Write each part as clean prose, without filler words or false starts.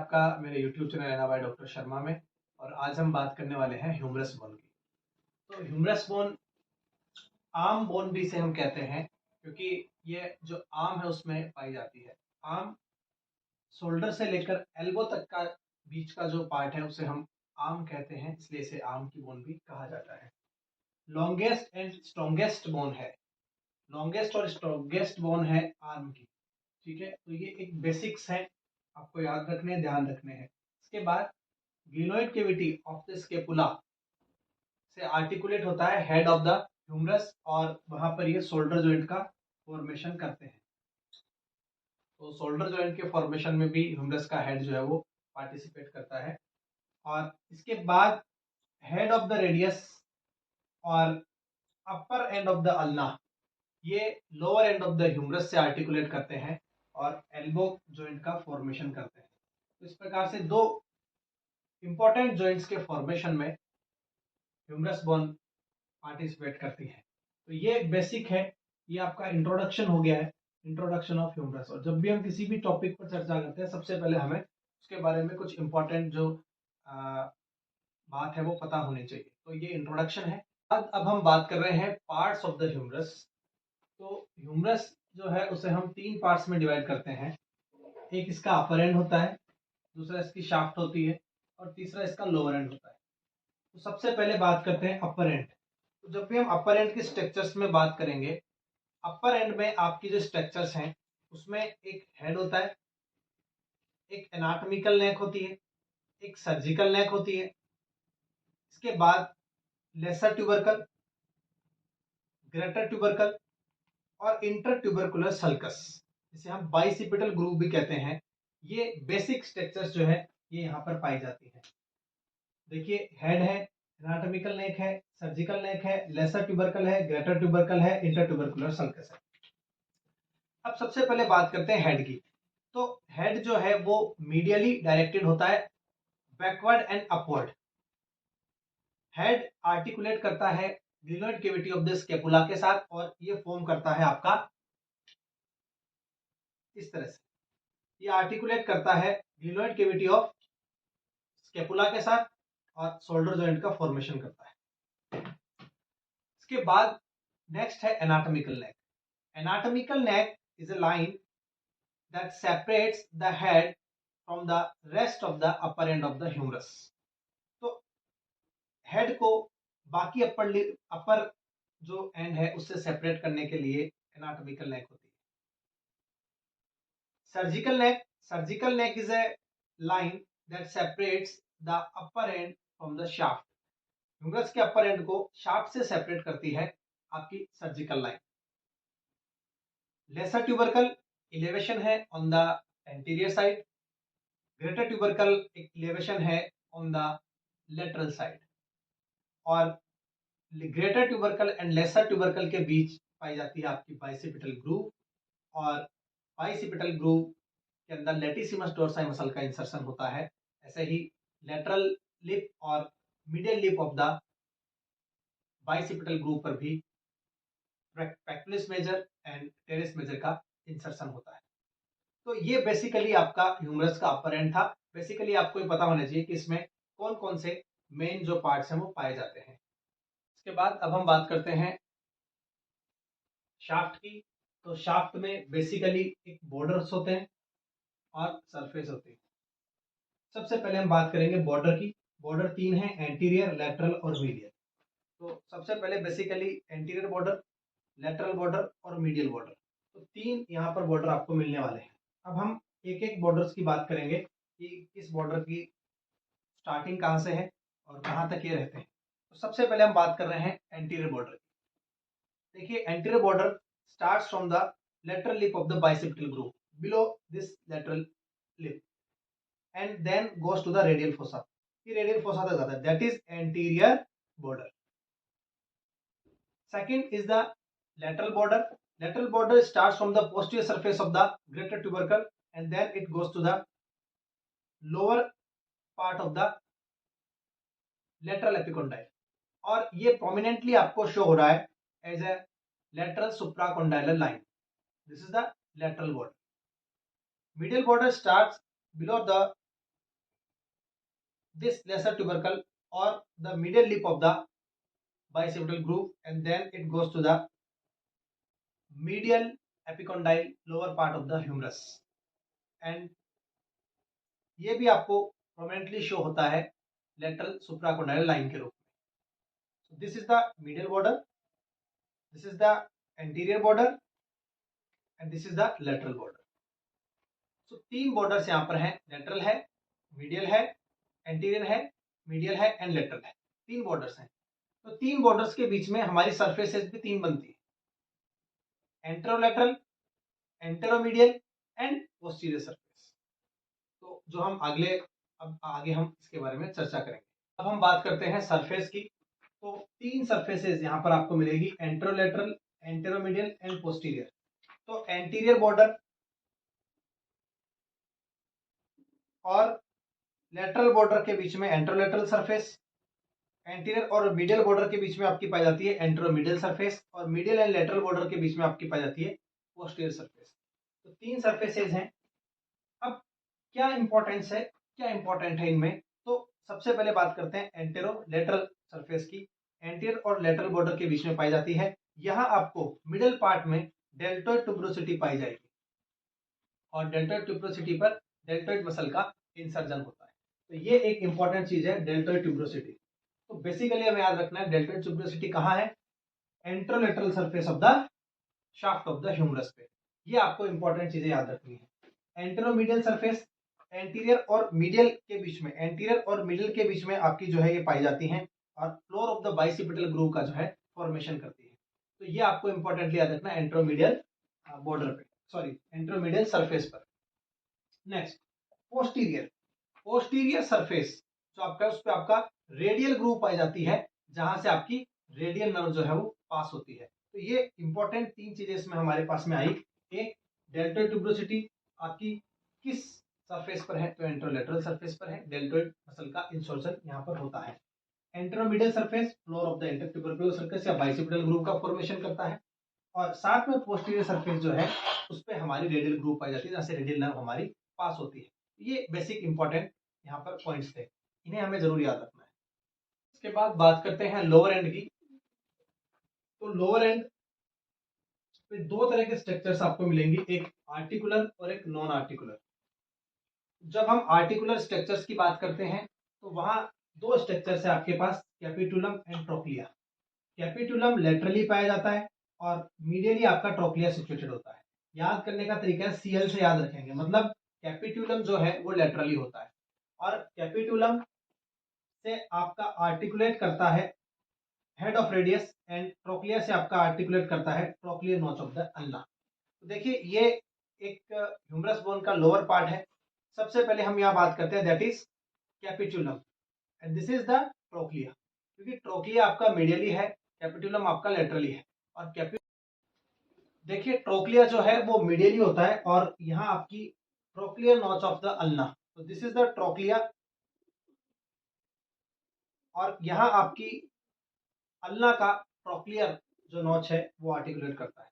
आपका मेरे YouTube channel Ena by doctor Sharma में। और आज हम बात करने वाले हैं ह्यूमरस बोन की। तो ह्यूमरस बोन आर्म बोन भी इसे हम कहते हैं, क्योंकि ये जो आर्म है उसमें पाई जाती है। आर्म शोल्डर से लेकर एल्बो तक का बीच का जो पार्ट है उसे हम आर्म कहते हैं, इसलिए इसे आर्म की बोन भी कहा जाता है। लॉन्गेस्ट एंड स्ट्रॉन्गेस्ट बोन है, लॉन्गेस्ट और स्ट्रॉन्गेस्ट बोन है आर्म की। ठीक है, तो ये एक बेसिक्स है, आपको याद रखने, ध्यान रखने हैं। इसके बाद glenoid cavity of the scapula से आर्टिकुलेट होता है हेड ऑफ द ह्यूमरस, और वहां पर ये शोल्डर जॉइंट का फॉर्मेशन करते हैं। तो शोल्डर जॉइंट के फॉर्मेशन में भी ह्यूमरस का हेड जो है वो पार्टिसिपेट करता है। और इसके बाद हेड ऑफ द रेडियस और upper end of the ulna, ये lower end of the humerus से आर्टिकुलेट करते हैं और एल्बो जॉइंट का फॉर्मेशन करते हैं। तो इस प्रकार से दो इंपॉर्टेंट जॉइंट्स के फॉर्मेशन में ह्यूमरस बोन पार्टिसिपेट करती है। तो ये बेसिक है, ये आपका इंट्रोडक्शन हो गया है, इंट्रोडक्शन ऑफ ह्यूमरस। और जब भी हम किसी भी टॉपिक पर चर्चा करते हैं, सबसे पहले हमें उसके बारे में कुछ इंपॉर्टेंट जो बात है वो पता होनी चाहिए। तो ये इंट्रोडक्शन है। अब हम बात कर रहे हैं पार्ट्स ऑफ द ह्यूमरस। तो ह्यूमरस जो है उसे हम तीन पार्ट्स में डिवाइड करते हैं। एक इसका अपर एंड होता है, दूसरा इसकी शाफ्ट होती है, और तीसरा इसका लोअर एंड होता है। तो सबसे पहले बात करते हैं अपर एंड। तो जब भी हम अपर एंड के स्ट्रक्चर्स में बात करेंगे, अपर एंड में आपकी जो स्ट्रक्चर्स हैं उसमें एक हेड होता है, एक एनाटॉमिकल नेक होती है, एक सर्जिकल नेक होती है। इसके बाद लेसर ट्यूबरकल, ग्रेटर ट्यूबरकल और इंटर ट्यूबरकुलर सल्कस, जिसे हम बाइसिपिटल ग्रूव भी कहते हैं। ये बेसिक स्ट्रक्चर्स जो है ये यहाँ पर पाई जाती है। देखिए, हेड है, एनाटॉमिकल नेक है, सर्जिकल नेक है, लेसर ट्यूबरकल है, ग्रेटर ट्यूबरकल है, इंटर ट्यूबरकुलर सल्कस है। अब सबसे पहले बात करते हैं हेड की। तो हेड जो है वो मीडियली डायरेक्टेड होता है, backward and upward. Head articulate करता है glenoid cavity of the scapula के साथ, और ये फॉर्म करता है आपका इस तरह से। ये आर्टिकुलेट करता है ग्लिनोइड कैविटी ऑफ स्केपुला के साथ और शोल्डर जॉइंट का फॉर्मेशन करता है। इसके बाद नेक्स्ट है anatomical neck. Anatomical neck is a line that separates the head from the rest of the upper end of the humerus. तो हेड को बाकी अपर जो एंड है उससे सेपरेट करने के लिए एनाटॉमिकल नेक होती है। Surgical neck is a line that separates the upper end from the shaft. Humerus के अपर एंड को शाफ्ट से सेपरेट करती है आपकी surgical line. Lesser tubercle elevation है on the anterior side, greater tubercle एक इलेवेशन है ऑन द लेटरल साइड, और greater tubercle and lesser tubercle के बीच पाई जाती है आपकी बाइसिपिटल ग्रूव, और बाइसिपिटल ग्रूव के अंदर लेटिसिमस डोर्साई मसल का इंसर्शन होता है। ऐसे ही लेटरल लिप और medial lip of the bicipital groove पर भी पैक्टिलिस मेजर एंड टेरेस मेजर का इंसर्शन होता है। तो ये बेसिकली आपका ह्यूमरस का अपर एंड था। बेसिकली आपको ये पता होना चाहिए कि इसमें कौन कौन से मेन जो पार्ट्स हैं वो पाए जाते हैं। इसके बाद अब हम बात करते हैं शाफ्ट की। तो शाफ्ट में बेसिकली एक बॉर्डर्स होते हैं और सरफेस होती है। सबसे पहले हम बात करेंगे बॉर्डर की। बॉर्डर तीन है, एंटीरियर, लेटरल और मीडियल। तो सबसे पहले basically anterior border, lateral border और मीडियल बॉर्डर, तो तीन यहाँ पर बॉर्डर आपको मिलने वाले हैं। अब हम एक एक बॉर्डर्स की बात करेंगे कि किस बॉर्डर की स्टार्टिंग कहाँ से है और कहाँ तक ये रहते हैं। तो सबसे पहले हम बात कर रहे हैं एंटीरियर बॉर्डर की। देखिए, anterior border starts from the lateral lip of the bicipital groove below this lateral lip and then goes to the radial fossa. ये radial fossa तक जाता है, that is anterior border. Second is the lateral border. Lateral border starts from the posterior surface of the greater tubercle and then it goes to the lower part of the lateral epicondyle, और ये prominently आपको show हो रहा है as a lateral supracondylar line. This is the lateral border. Medial border starts below the this lesser tubercle or the medial lip of the bicipital groove, and then it goes to the medial epicondyle lower part of the humerus, and ये भी आपको prominently show होता है lateral supracondylar line के रूप में. This is the medial border, this is the anterior border and this is the lateral border. So तीन borders यहाँ पर हैं, लेटरल है, मीडियल है, एंटीरियर है, मीडियल है एंड लेटरल है. तीन बॉर्डर्स हैं. तो तीन बॉर्डर्स के बीच में हमारी सरफेसेस भी तीन बनती है, anterolateral, anteromedial and posterior surface. तो जो हम अब आगे हम इसके बारे में चर्चा करेंगे. अब हम बात करते हैं सरफेस की. तो तीन सरफेसेस यहाँ पर आपको मिलेगी, एंटेरोलेटरल, एंटेरोमीडियल एंड पोस्टीरियर. तो एंटीरियर बॉर्डर और लेटरल बॉर्डर के बीच में एंटेरोलेटरल सरफेस, एंटीरियर और मीडियल बॉर्डर के बीच में आपकी पाई जाती है एंटेरोमीडियल सरफेस, और मीडियल एंड लेटरल बॉर्डर के बीच में आपकी पाई जाती है पोस्टीरियर सरफेस. तो तीन सरफेसेस हैं. अब क्या इंपॉर्टेंस है, क्या इंपॉर्टेंट है इनमें? तो सबसे पहले बात करते हैं एंटेरोलेटरल सरफेस की. एंटीरियर और लेटरल बॉर्डर के बीच में पाई जाती है. यहां आपको मिडिल पार्ट में डेल्टोइड ट्यूबरोसिटी पाई जाएगी, और डेल्टोइड ट्यूबरोसिटी पर डेल्टोइड मसल का इंसर्जन होता है. तो ये एक इंपॉर्टेंट चीज है, डेल्टोइड ट्यूबरोसिटी. तो बेसिकली हमें याद रखना है डेल्टोइड ट्यूबरोसिटी कहाँ है? Anterolateral surface of the shaft of the humerus पे. ये आपको इंपॉर्टेंट चीजें याद रखनी है. एंटेरोमीडियल सरफेस एंटीरियर और मीडियल के बीच में, एंटीरियर और मिडिल के बीच में आपकी जो है ये पाई जाती हैं, और floor of the bicipital groove का जो है फॉर्मेशन करती है. तो ये आपको इंपॉर्टेंटली याद रखना है एंटेरोमीडियल बॉर्डर पे, सॉरी एंटेरोमीडियल सरफेस पर. Next posterior. पोस्टीरियर सरफेस जो आपका, उस पर आपका रेडियल ग्रूव पाई जाती है, जहां से आपकी रेडियल नर्व जो है वो पास होती है. तो ये इंपॉर्टेंट तीन चीजें इसमें हमारे पास में आई. एक, डेल्टोइड ट्यूबरोसिटी आपकी किस सरफेस पर है? तो एंटेरोलेटरल सरफेस पर है. डेल्टोइड मसल का इंसर्शन यहाँ पर होता है. Anteromedial surface floor of the intertubercular sulcus या बाइसिपिटल ग्रूव का फॉर्मेशन करता है. और साथ में पोस्टीरियर सरफेस जो है उस पर हमारी रेडियल ग्रूव पाई जाती है, जहां से रेडियल नर्व हमारी पास होती है. ये बेसिक इंपॉर्टेंट यहाँ पर पॉइंट्स थे, इन्हें हमें जरूर याद रखना है. इसके बाद बात करते हैं लोअर एंड की. तो लोअर एंड पे दो तरह के स्ट्रक्चर्स आपको मिलेंगे, एक आर्टिकुलर और एक नॉन आर्टिकुलर. जब हम आर्टिकुलर स्ट्रक्चर्स की बात करते हैं तो वहां दो स्ट्रक्चर्स है आपके पास, capitulum and trochlea. Capitulum laterally पाया जाता है और मीडियली आपका ट्रोक्लिया सिचुएटेड होता है. याद करने का तरीका है, सीएल से याद रखेंगे. मतलब कैपिटुलम जो है वो लेटरली होता है, और कैपिटुलम से आपका आर्टिकुलेट करता है head of radius, and trochlea से आपका आर्टिकुलेट करता है trochlear notch of the ulna. तो देखिए ये एक ह्यूमरस बोन का लोअर पार्ट है. सबसे पहले हम यहाँ बात करते हैं, that is capitulum, and this is the trochlea. क्योंकि ट्रोक्लिया आपका मीडियली है, कैपिटुलम आपका लेटरली है. और देखिए ट्रोक्लिया जो है वो मीडियली होता है, और यहाँ आपकी trochlear notch of the ulna. तो दिस इज द ट्रोक्लिया, और यहाँ आपकी अल्ना का ट्रोक्लियर जो नॉच है वो आर्टिकुलेट करता है.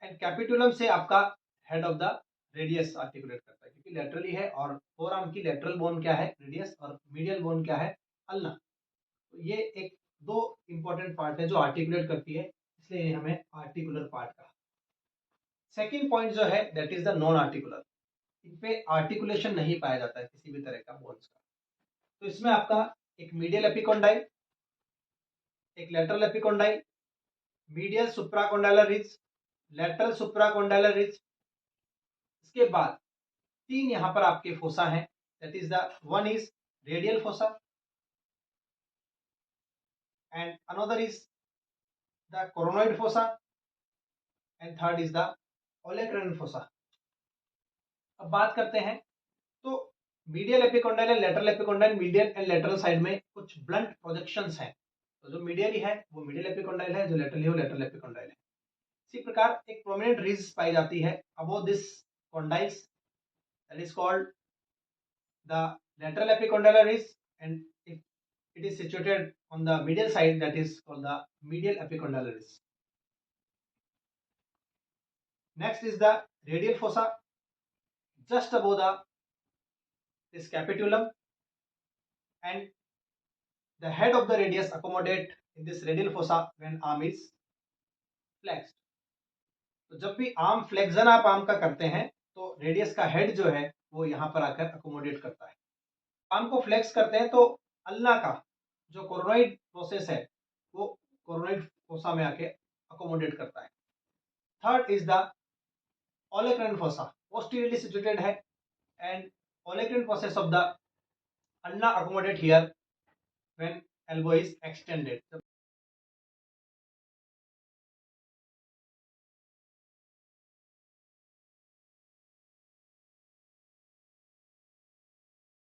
एंड कैपिटुलम से आपका head of the radius articulate करता है, क्योंकि लेटरली है, और फोर आर्म की लेटरल बोन क्या है? रेडियस. और मीडियल बोन क्या है? अल्ना. तो ये एक दो इंपॉर्टेंट पार्ट है जो आर्टिकुलेट करती है, इसलिए हमें आर्टिकुलर पार्ट कहा. सेकेंड पॉइंट जो है that is the non articular. इन पे आर्टिकुलेशन नहीं पाया जाता है किसी भी तरह का बोन्स का. तो इसमें आपका एक मीडियल एपिकोंडाइल, एक lateral epicondyle, medial supracondylar ridge, lateral supracondylar ridge. इसके बाद तीन यहां पर आपके फोसा हैं, that is the one is radial fossa, and another is the coronoid fossa, and third is the olecranal fossa. अब बात करते हैं, तो medial epicondyle and lateral epicondyle, medial and lateral side में कुछ ब्लंट प्रोजेक्शंस हैं. तो जो मीडियली है वो मीडियल एपिकोंडाइल है, जो लेटरली है वो लेटरल एपिकोंडाइल है. इसी प्रकार एक प्रोमिनेंट रिज पाई जाती है above this condyles, that is called the lateral epicondylar ridge, and if it is situated on the medial side, that is called the medial epicondylar ridge. Next is the radial fossa, just above the this capitulum, and the head of the radius accommodate in this radial fossa when arm is flexed. तो जब भी arm flexion आप arm का करते हैं तो radius का head जो है वो यहाँ पर आकर अकोमोडेट करता है। आर्म को फ्लेक्स करते हैं तो अल्ना का जो कोरोनॉइड प्रोसेस है वो कोरोनॉइड फोसा में आके अकोमोडेट करता है। Third is the olecranon fossa, posteriorly situated है, and olecranon process of the ulna accommodate here when elbow is extended.